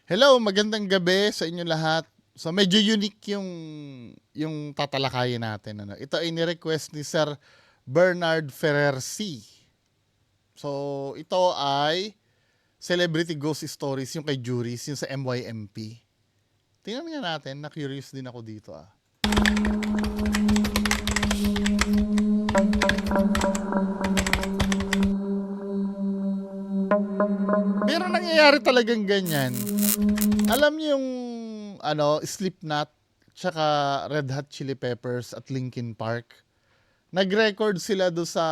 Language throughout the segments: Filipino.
Hello, magandang gabi sa inyo lahat. So medyo unique yung tatalakayin natin. Ano. Ito ay ni-request ni Sir Bernard Ferrer C. So ito ay Celebrity Ghost Stories yung kay Juris, yung sa MYMP. Tingnan nga natin, na-curious din ako dito ah. Pero nangyayari talagang ganyan. Alam niyo yung Slipknot tsaka Red Hot Chili Peppers at Linkin Park. Nag-record sila do sa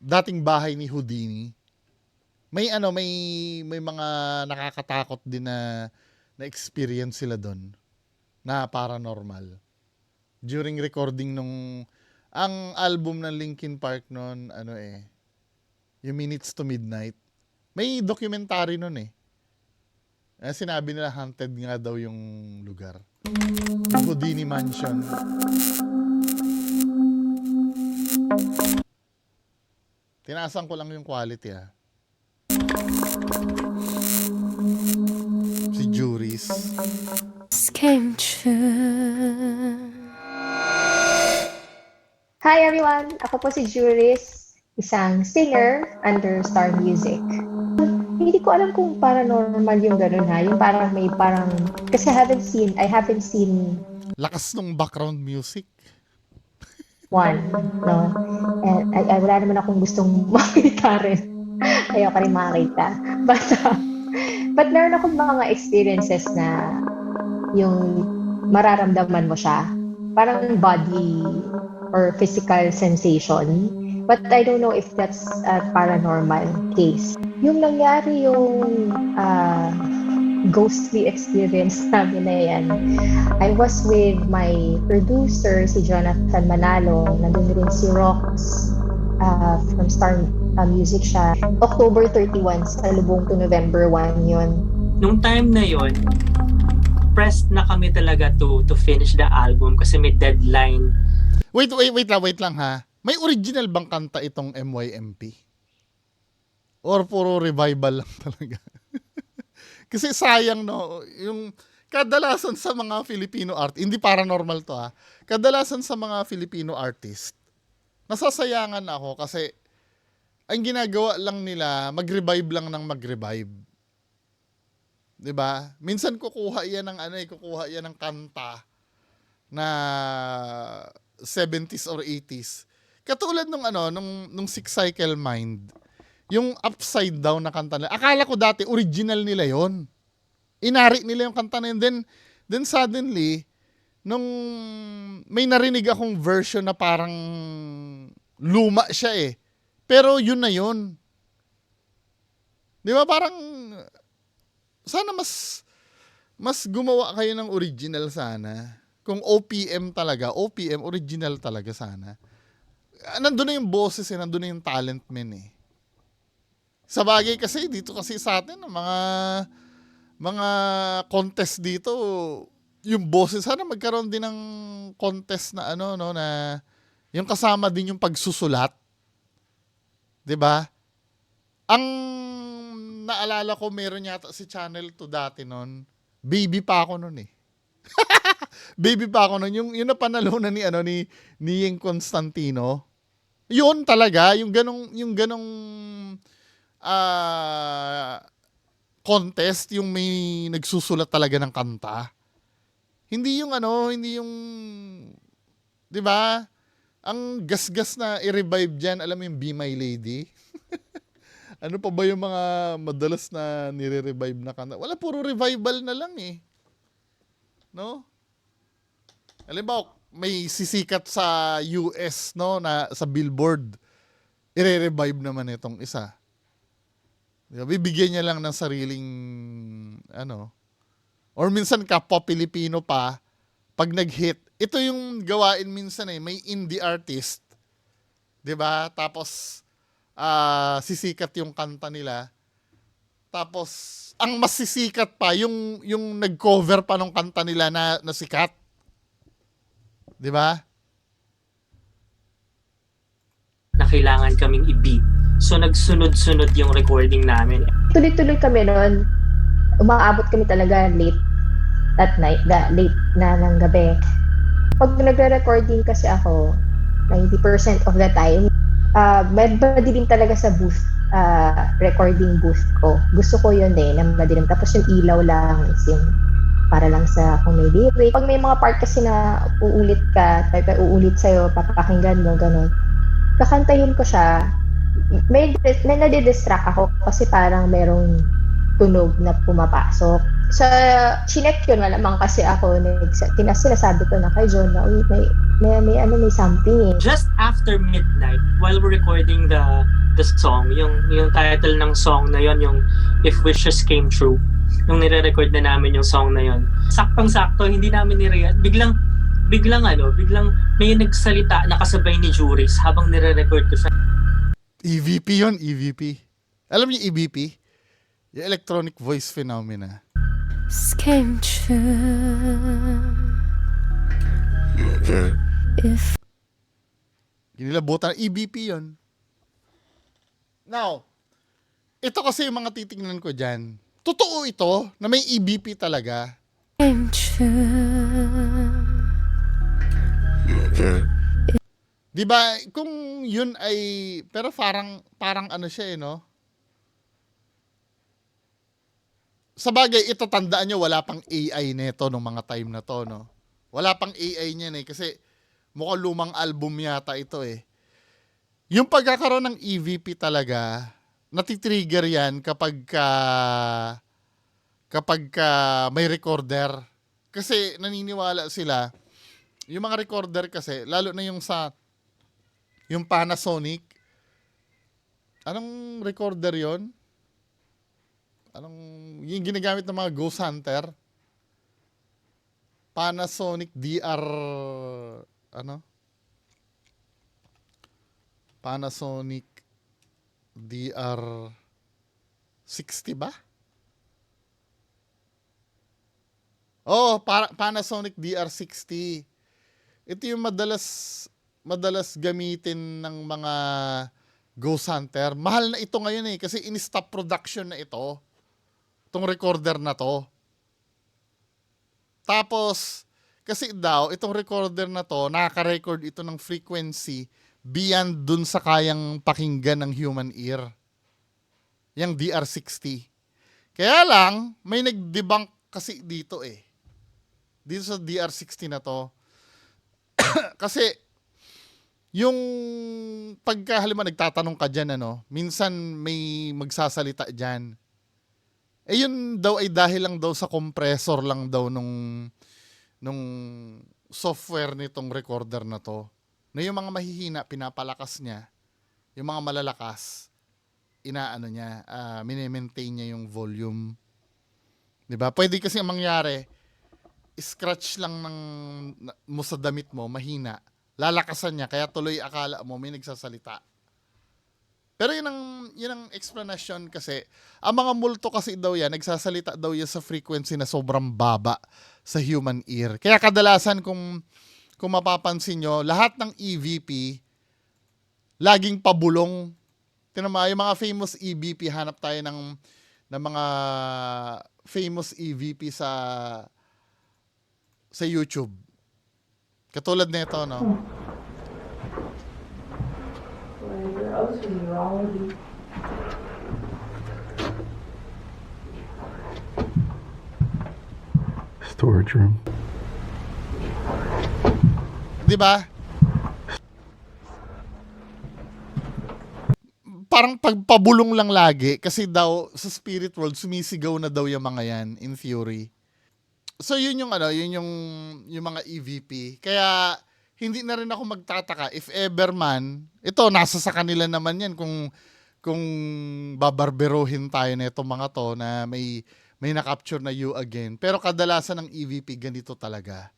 dating bahay ni Houdini. May mga nakakatakot din na experience sila doon na paranormal. During recording ang album ng Linkin Park noon, yung Minutes to Midnight. May documentary noon eh. Sinabi nila haunted nga daw yung lugar. Yung Houdini Mansion. Tinasan ko lang yung quality ah. Si Juris. Came true. Hi everyone! Ako po si Juris, isang singer under Star Music. Hindi ko alam kung paranormal yung gano'n ha. Yung parang, kasi I haven't seen Lakas nung background music. one, no? And wala naman akong gustong makita rin. Ayoko rin makita. But meron akong mga experiences na yung mararamdaman mo siya. Parang body or physical sensation. But I don't know if that's a paranormal case. Yung nangyari yung ghostly experience namin na yan, I was with my producer, si Jonathan Manalo. Nandun rin si Rox from Star Music siya. October 31 sa lubong to November 1 yun. Nung time na yon, pressed na kami talaga to finish the album kasi may deadline. Wait lang ha. May original bang kanta itong MYMP? Or puro revival lang talaga? Kasi sayang no, yung kadalasan sa mga Filipino art, hindi paranormal to ha. Kadalasan sa mga Filipino artist, nasasayangan ako kasi ang ginagawa lang nila, mag-revive lang ng mag-revive. 'Di ba? Minsan kukuha yan ng kanta na 70s or 80s. Katulad nung Six Cycle Mind. Yung upside down na kanta nila. Akala ko dati original nila 'yon. Inari nila yung kanta na yun. Then suddenly nung may narinig akong version na parang luma siya eh. Pero yun na yun. 'Di ba parang sana mas gumawa kayo ng original sana. Kung OPM original talaga sana. Nandun na yung boses nandun na yung talent men eh. Sa bagay kasi dito kasi sa atin mga contest dito, yung boses sana magkaroon din ng contest na na yung kasama din yung pagsusulat. 'Di ba? Ang naalala ko meron yata si Channel 2 dati noon. Baby pa ako noon eh. Baby pa ako noon, yung napanalunan ni Yeng Constantino. Yun talaga, yung ganong contest, yung may nagsusulat talaga ng kanta. Hindi yung 'di ba? Ang gasgas na i-revive diyan, alam mo yung Be My Lady? Ano pa ba yung mga madalas na nire-revive na kanta? Wala, puro revival na lang eh. No? Halimbawa, may sisikat sa US, no, na sa Billboard. I-revive naman itong isa. Bibigyan niya lang ng sariling or minsan kapwa Pilipino pa pag nag-hit. Ito yung gawain minsan eh, may indie artist, 'di ba? Tapos sisikat yung kanta nila. Tapos ang mas sisikat pa yung nag-cover pa ng kanta nila na sikat. 'Di ba? Na kailangan kaming i-beat. So nagsunod-sunod yung recording namin. Tuloy-tuloy kami noon. umaabot kami talaga late at night, late na ng gabi. Pag nagre-recording kasi ako, 90% of the time, madilim talaga sa booth, recording booth ko. Gusto ko yun na madilim. Tapos yung ilaw lang is yung para lang sa kung may lyric. Pag may mga part kasi na uulit ka, uulit sa'yo, papakinggan mo, ganun. Kakantahin ko siya, may nadidistract ako kasi parang merong tunog na pumapasok. Sa chinek yun, malamang kasi ako, sinasabi ko na kay John na, uy, may something eh. Just after midnight, while we're recording the song, yung title ng song na yon, yung If Wishes Came True, yung nire-record na namin yung song na yon. Saktong-sakto, hindi namin biglang may nagsalita na kasabay ni Juris habang nire-record ko siya. EVP yun, EVP. Alam niyo EVP? Yung electronic voice phenomena. came true. If Ginilabutan, EVP yun. Now, ito kasi yung mga titingnan ko dyan. Totoo ito na may EVP talaga. came true. Di ba? Kung yun ay pero parang ano siya no? Sa bagay, ito tandaan nyo, wala pang AI neto nung mga time na to, no? Wala pang AI niyan kasi mukhang lumang album yata ito eh. Yung pagkakaroon ng EVP talaga, natitrigger yan kapag may recorder. Kasi naniniwala sila, yung mga recorder kasi, lalo na yung yung Panasonic, anong recorder yon? Yung ginagamit ng mga Ghost Hunter? Panasonic DR, Panasonic DR60 ba? Panasonic DR60. Ito yung madalas gamitin ng mga Ghost Hunter. Mahal na ito ngayon kasi in-stop production na ito. Itong recorder na to. Tapos, kasi daw, itong recorder na to, nakaka-record ito ng frequency beyond dun sa kayang pakinggan ng human ear. Yang DR60. Kaya lang, may nag-debunk kasi dito Dito sa DR60 na to. Kasi, yung pagka halimbawa nagtatanong ka dyan, minsan may magsasalita dyan. Yun daw ay dahil lang daw sa compressor lang daw nung software nitong recorder na to. Na yung mga mahihina, pinapalakas niya. Yung mga malalakas, mini-maintain niya yung volume. 'Di ba? Pwede kasi ang mangyari, scratch lang mo sa damit mo, mahina. Lalakasan niya, kaya tuloy akala mo may nagsasalita. Pero yun ang explanation kasi, ang mga multo kasi daw yan, nagsasalita daw yan sa frequency na sobrang baba sa human ear. Kaya kadalasan kung mapapansin nyo, lahat ng EVP, laging pabulong. Tinama, yung mga famous EVP, hanap tayo ng mga famous EVP sa YouTube. Katulad nito, no? Storage room. Di ba? Parang pagpabulong lang lagi kasi daw sa spirit world sumisigaw na daw yung mga yan in theory. So yun yung mga EVP. Kaya hindi na rin ako magtataka if ever man, ito nasa sa kanila naman yan kung babarberohin tayo na itong mga to na may na-capture na you again. Pero kadalasan ng EVP ganito talaga.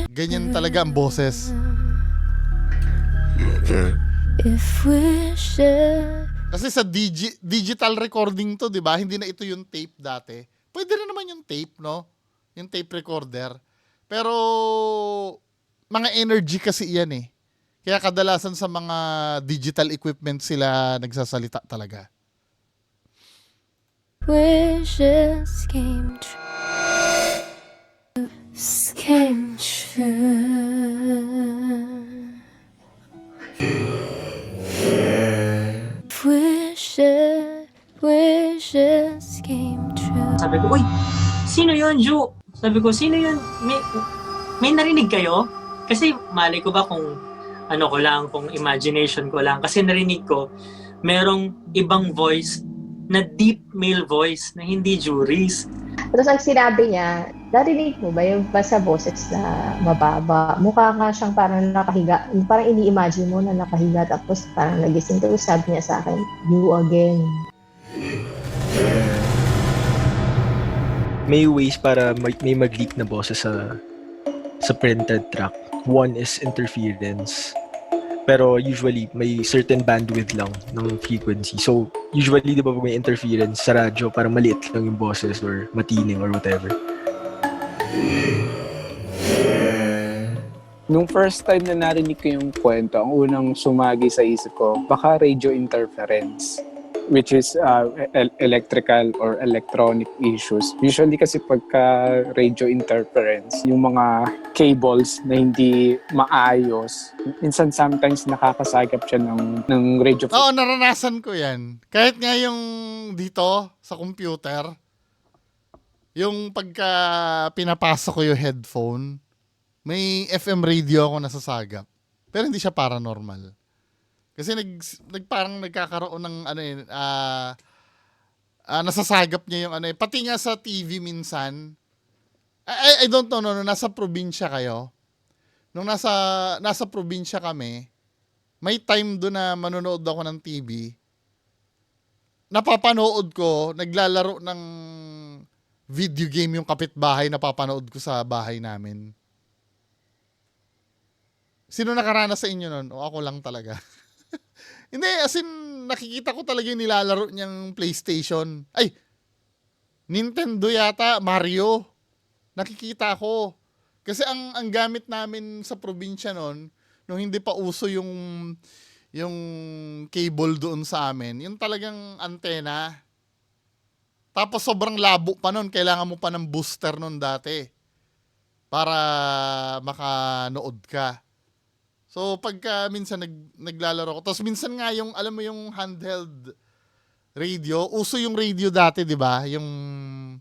Ganyan talaga ang boses. if wishes Kasi sa digital recording to, 'di ba? Hindi na ito yung tape dati. Pwede rin naman yung tape, no? Yung tape recorder. Pero mga energy kasi yan Kaya kadalasan sa mga digital equipment sila nagsasalita talaga. wishes came true. Came true. Wishes came true. Sabi ko, uy, sino yun, Ju? Sabi ko, sino yun? May narinig kayo? Kasi mali ko ba kung ano ko lang, kung imagination ko lang. Kasi narinig ko, merong ibang voice na deep male voice na hindi Juris. Tapos ang sinabi niya, narinig mo ba yung basta boses na mababa? Mukha nga siyang parang nakahiga. Parang ini-imagine mo na nakahiga tapos parang nagising. Tapos sabi niya sa akin, you again. May ways para may mag-leak na boses sa printed track. One is interference. Pero usually, may certain bandwidth lang ng frequency. So, usually, di ba pag may interference sa radyo, parang maliit lang yung boses or matining or whatever. Nung first time na narinig ko yung kwento, ang unang sumagi sa isip ko, baka radio interference, which is electrical or electronic issues. Usually kasi pagka radio interference, yung mga cables na hindi maayos, minsan sometimes nakakasagap siya ng radio. Oo, naranasan ko yan. Kahit nga yung dito sa computer, yung pagka pinapasok ko yung headphone, may FM radio ako nasasagap. Pero hindi siya paranormal. Kasi parang nagkakaroon ng nasasagap niya yung pati nga sa TV minsan. I don't know, no, nasa probinsya kayo. Nung nasa probinsya kami, may time doon na manonood ako ng TV. Napapanood ko, naglalaro ng video game yung kapitbahay na papanood ko sa bahay namin. Sino nakaranas sa inyo nun? O ako lang talaga. Hindi, as in, nakikita ko talaga yung nilalaro niyang PlayStation. Ay, Nintendo yata, Mario. Nakikita ko. Kasi ang gamit namin sa probinsya noon, nung hindi pa uso yung cable doon sa amin, yung talagang antena. Tapos sobrang labo pa noon, kailangan mo pa ng booster noon dati para makanood ka. So, pagka minsan naglalaro ko, tapos minsan nga yung, alam mo yung handheld radio, uso yung radio dati, di ba? Yung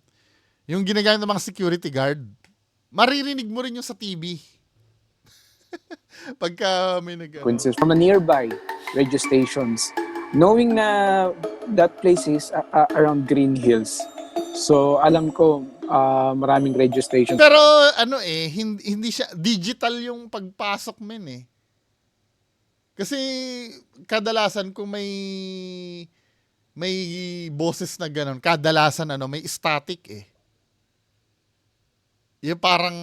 ginagamit ng mga security guard. Maririnig mo rin yung sa TV. Pagka may From a nearby radio stations, knowing na that place is around Green Hills. So, alam ko, maraming radio stations. Pero, hindi siya, digital yung pagpasok men eh. Kasi kadalasan kung may boses na ganun, kadalasan may static eh. Yung parang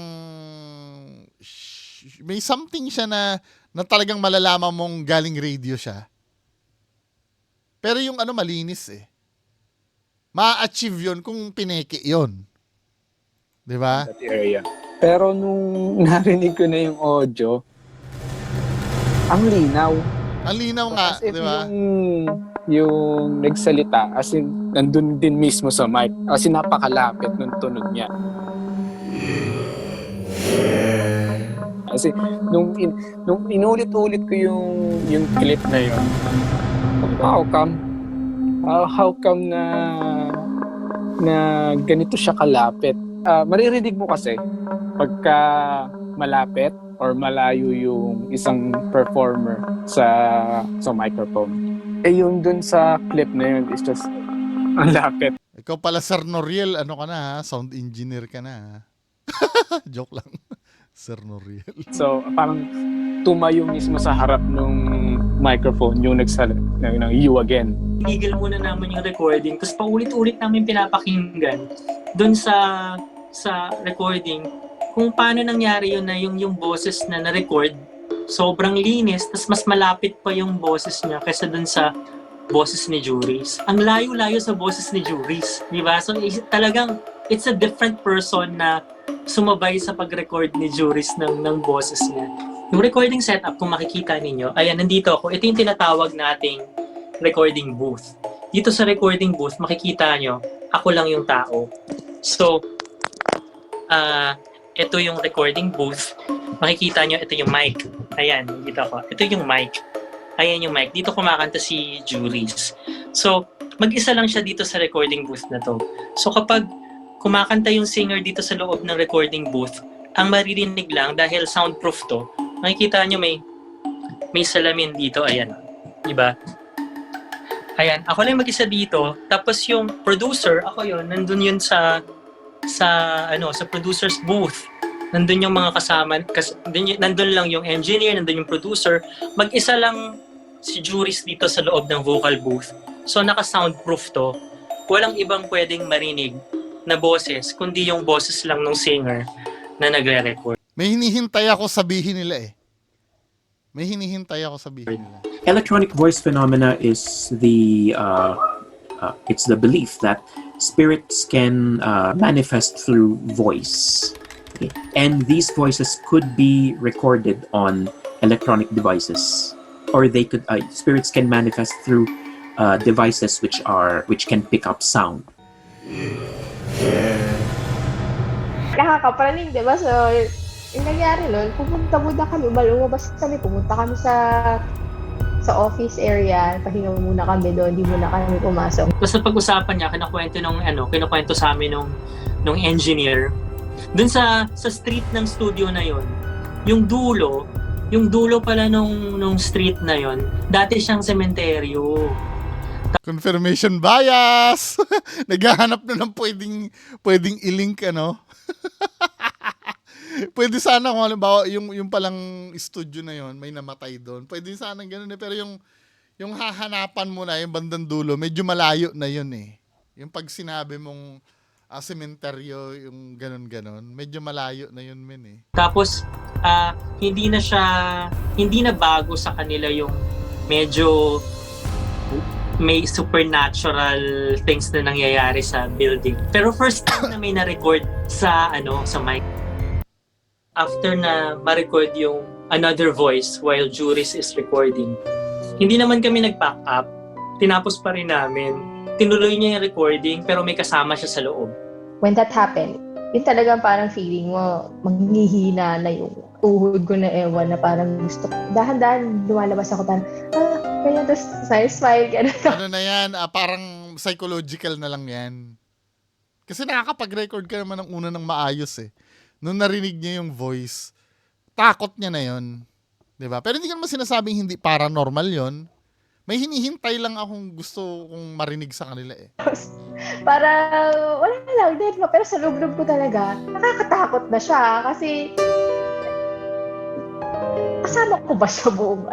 may something siya na talagang malalaman mong galing radio siya. Pero yung malinis eh. Ma-achieve yun kung pineke yun. Di ba? That area. Pero nung narinig ko na yung audio, ang linaw. Ang linaw nga, As if di ba? yung nagsalita, as in, nandun din mismo sa mic. As in, napakalapit ng tunog niya. Kasi, nung inulit-ulit ko yung clip na yun, how come na ganito siya kalapit? Maririnig mo kasi pagka malapit or malayo yung isang performer sa microphone. Yung dun sa clip na yun is just ang lapit. Ikaw pala, Sir Noriel, ka na ha? Sound engineer ka na ha? Joke lang. Sir Noriel. So, parang tumayo mismo sa harap ng microphone yung nagsalit ng you again. Tinigil muna naman yung recording, tapos paulit-ulit namin pinapakinggan doon sa recording kung paano nangyari yun na yung boses na na-record sobrang linis, tapos mas malapit pa yung boses niya kaysa doon sa boses ni Juris. Ang layo-layo sa boses ni Juris, di ba? So talagang it's a different person na sumabay sa pag-record ni Juris ng boses niya. Yung recording setup, kung makikita ninyo, ayan, nandito ako. Ito yung tinatawag nating recording booth. Dito sa recording booth, makikita nyo, ako lang yung tao. So, ito yung recording booth. Makikita nyo, ito yung mic. Ayan, dito ko. Ito yung mic. Ayan yung mic. Dito kumakanta si Juris. So, mag-isa lang siya dito sa recording booth na to. So, kapag kumakanta yung singer dito sa loob ng recording booth, ang maririnig lang dahil soundproof to, makikita nyo may salamin dito. Ayan. Diba? Ayan. Ako lang mag-isa dito. Tapos yung producer, ako yun, nandun yun sa producer's booth. Nandun yung mga kasama, nandun lang yung engineer, nandun yung producer. Mag-isa lang si Juris dito sa loob ng vocal booth. So naka-soundproof to. Walang ibang pwedeng marinig na boses, kundi yung boses lang ng singer na nagre-record. May hinihintay ako sabihin nila eh. May hinihintay ako sabihin nila. Electronic voice phenomena is it's the belief that spirits can manifest through voice. Okay. And these voices could be recorded on electronic devices, or they could spirits can manifest through devices which can pick up sound. Nakakapraning, di ba? So, yung nangyari nun, pumunta muna kami, lumabas kami, pumunta kami sa office area, pahinga muna kami doon, di muna kami pumasok. Basta pag-usapan niya, kinukwento sa amin nung engineer. Dun sa street ng studio na yon, yung dulo pala nung street na yon, dati siyang sementeryo. Confirmation bias! Naghahanap na ng pwedeng i-link, ano? Pwede sana kung halimbawa yung palang studio na yon may namatay doon. Pwede sana ganoon eh. Pero yung hahanapan mo na yung bandang dulo, medyo malayo na yun eh. Yung pag sinabi mong sementeryo, yung ganon, medyo malayo na yun men eh. Tapos hindi na bago sa kanila yung medyo may supernatural things na nangyayari sa building. Pero first time na may na-record sa mic. After na ma-record yung another voice while Juris is recording, hindi naman kami nag-pack up. Tinapos pa rin namin. Tinuloy niya yung recording pero may kasama siya sa loob. When that happened, yun talagang parang feeling mo, manghihina na yung tuhod ko na ewan na parang gusto ko. Dahan-dahan lumalabas ako parang, kaya tapos smile, gano'n. Ano na yan, parang psychological na lang yan. Kasi nakakapag-record ka naman ng una ng maayos eh. Nung narinig niya yung voice, takot niya na yun. Diba? Pero hindi ka naman sinasabing hindi paranormal yon. May hinihintay lang akong gusto kong marinig sa kanila eh. Para, wala lang din. Pero sa loob-loob ko talaga, nakakatakot na siya. Kasi, kasama ko ba sa buong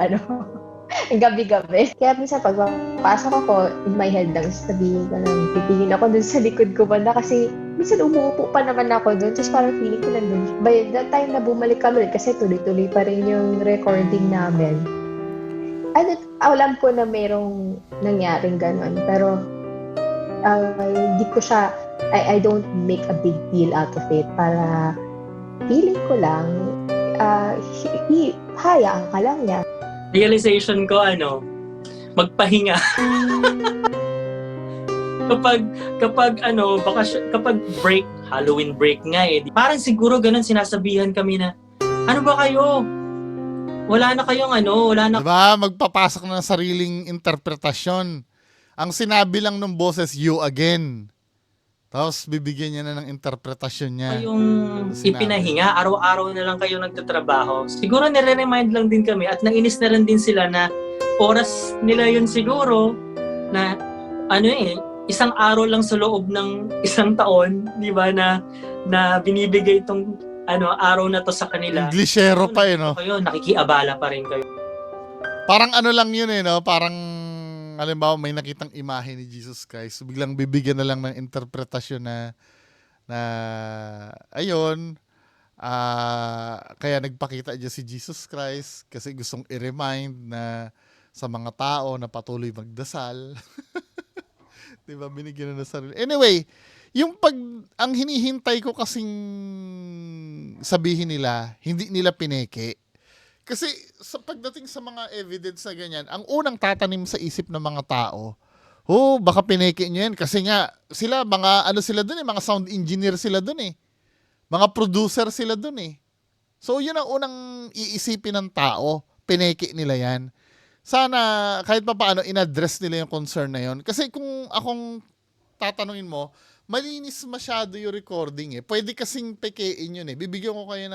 gabi-gabi? Kaya minsan pag pasok ako, in my head lang, sabihin ko lang, titingin ako dun sa likod ko banda kasi minsan umuupo pa naman ako dun. Tapos parang feeling ko nandun. By that time na bumalik kami, kasi tuloy-tuloy pa rin yung recording namin. Alam ko na merong nangyaring ganun. Pero, hindi ko siya, I don't make a big deal out of it. Para, feeling ko lang, hayaan ka lang niya. Realization ko, magpahinga. kapag break, Halloween break nga eh. Parang siguro ganun sinasabihan kami na, ano ba kayo? Wala na kayong wala na. Diba? Magpapasok na ng sariling interpretasyon. Ang sinabi lang ng boses, you again. Tapos bibigyan niya na ng interpretasyon niya. Kayong ipinahinga, araw-araw na lang kayo nagtatrabaho. Siguro nire-remind lang din kami at nainis na rin din sila na oras nila yun siguro na isang araw lang sa loob ng isang taon, di ba, na binibigay itong araw na to sa kanila. Inglesero pa eh, no? Kayo, nakikiabala pa rin kayo. Parang lang yun eh, no? Parang, halimbawa, may nakitang imahe ni Jesus Christ. So, biglang bibigyan na lang ng interpretasyon na ayun, kaya nagpakita dyan si Jesus Christ kasi gustong i-remind na sa mga tao na patuloy magdasal. Diba? Binigyan na ng sarili. Anyway, ang hinihintay ko kasing sabihin nila, hindi nila pineke. Kasi pagdating sa mga evidence na ganyan, ang unang tatanim sa isip ng mga tao, Baka pineke nyo yan. Kasi nga, sila, mga ano sila dun eh, mga sound engineer sila dun eh. Mga producer sila dun eh. So, yun ang unang iisipin ng tao. Pineke nila yan. Sana, kahit pa paano, in-address nila yung concern na yun. Kasi kung akong tatanungin mo, malinis masyado yung recording eh. Pwede kasing pekein yun eh. Bibigyan ko kayo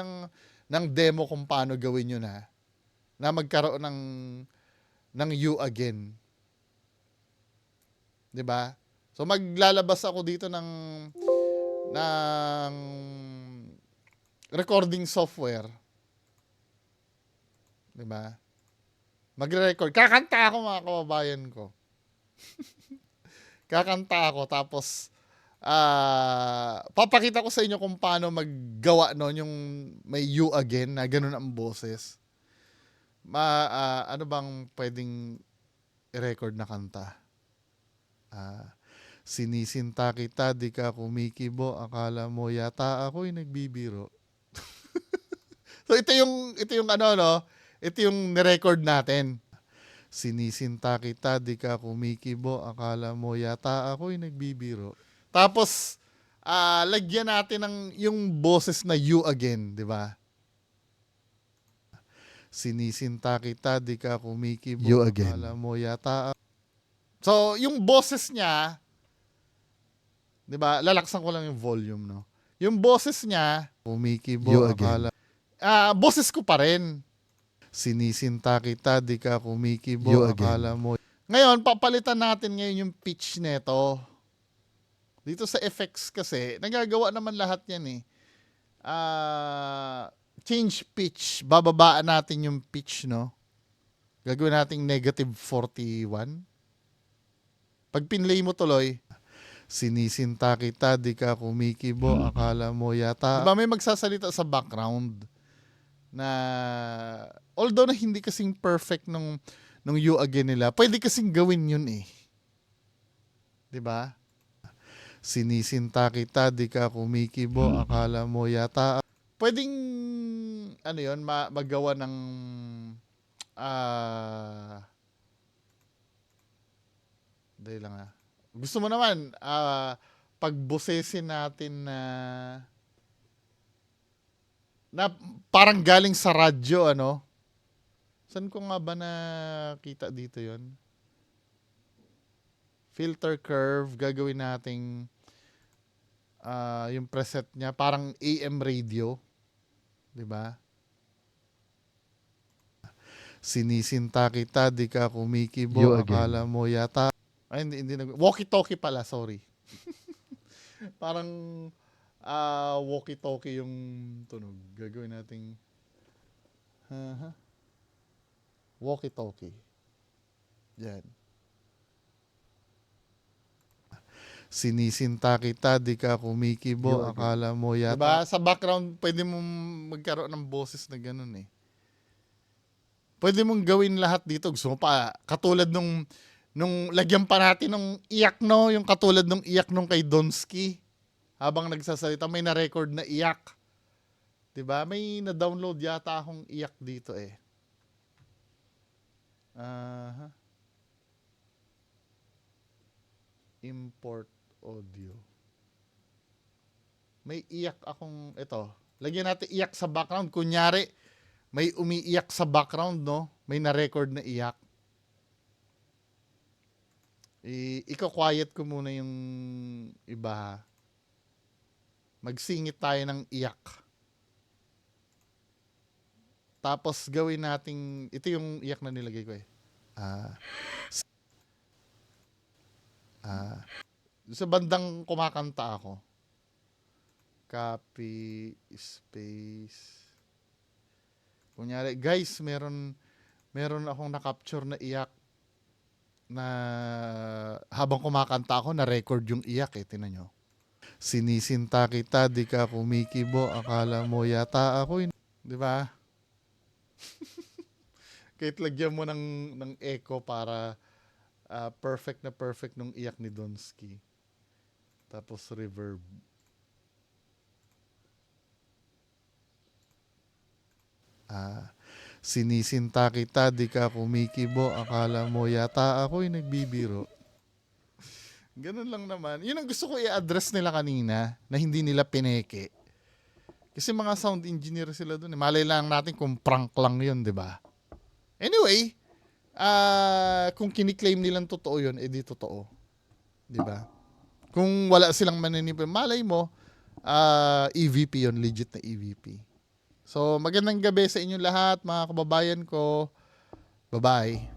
ng demo kung paano gawin yun ha. Na magkaroon ng you again. 'Di ba? So maglalabas ako dito ng recording software. 'Di ba? Magre-record. Kakanta ako mga kababayan ko. Kakanta ako tapos papakita ko sa inyo kung paano maggawa noon yung may you again na ganun ang boses. Ano bang pwedeng i-record na kanta? Sinisinta kita, di ka kumikibo, akala mo yata ako'y nagbibiro. So ito yung ano no, ito yung ni-record natin. Sinisinta kita, di ka kumikibo, akala mo yata ako'y nagbibiro. Tapos lagyan natin ng yung boses na you again, di ba? Sinisinta kita, di ka kumikibo, you again. Akala mo yata. So, yung boses niya, 'di ba? Lalaksan ko lang yung volume, no. Yung boses niya, kumikibo, you again. Boses ko pa rin. Sinisinta kita, di ka kumikibo, you akala mo. Ngayon, papalitan natin ngayon yung pitch nito. Dito sa effects kasi, nagagawa naman lahat 'yan eh. Change pitch, bababaan natin yung pitch, no. Gagawin nating -41. Pag pinlay mo tuloy, sinisinta kita, di ka kumikibo, akala mo yata. Diba may magsasalita sa background na although na hindi kasing perfect nung you again nila, pwede kasing gawin yun eh. Diba? Sinisinta kita, di ka kumikibo, akala mo yata. Pwedeng ano yun, magawa ng dahil lang gusto mo naman, pagbusesin natin na parang galing sa radyo, ano? Saan ko nga ba nakita dito yon? Filter curve, gagawin nating yung preset niya, parang AM radio. 'Di ba? Sinisinta kita, di ka kumikibo, akala mo yata. Ay, hindi walkie-talkie pala, sorry. Parang walkie-talkie yung tunog. Gagawin nating walkie-talkie. Yan. Sinisinta kita, di ka kumikibo, akala mo yata. Diba? Sa background, pwede mong magkaroon ng boses na ganun eh. Pwede mong gawin lahat dito. Gusto mo pa, katulad nung lagyan pa natin ng iyak, no? Yung katulad nung iyak nung kay Donsky. Habang nagsasalita, may na-record na iyak. Diba? May na-download yata akong iyak dito eh. Import audio. May iyak akong, ito. Lagyan natin iyak sa background. Kunyari, may umiiyak sa background, no? May na-record na iyak. Iko-quiet ko muna yung iba, ha? Magsingit tayo ng iyak. Tapos gawin nating, ito yung iyak na nilagay ko eh. Sa bandang kumakanta ako. Copy, space. Kunyari, guys, meron akong na-capture na iyak na habang kumakanta ako, na-record yung iyak eh. Tingnan nyo. Sinisinta kita, di ka kumikibo, akala mo yata ako. Di ba? Kahit lagyan mo ng echo para perfect na perfect nung iyak ni Donsky. Tapos reverb. Sinisinta kita, di ka kumikibo, akala mo yata ako'y nagbibiro. Ganun lang naman. Yun ang gusto ko i-address nila kanina na hindi nila pineke. Kasi mga sound engineer sila dun. Malay lang natin kung prank lang yun, di ba? Anyway, kung kiniklaim nilang totoo yun, edi totoo. Di ba? Kung wala silang maninipin, malay mo, EVP yun, legit na EVP. So, magandang gabi sa inyong lahat, mga kababayan ko. Bye-bye.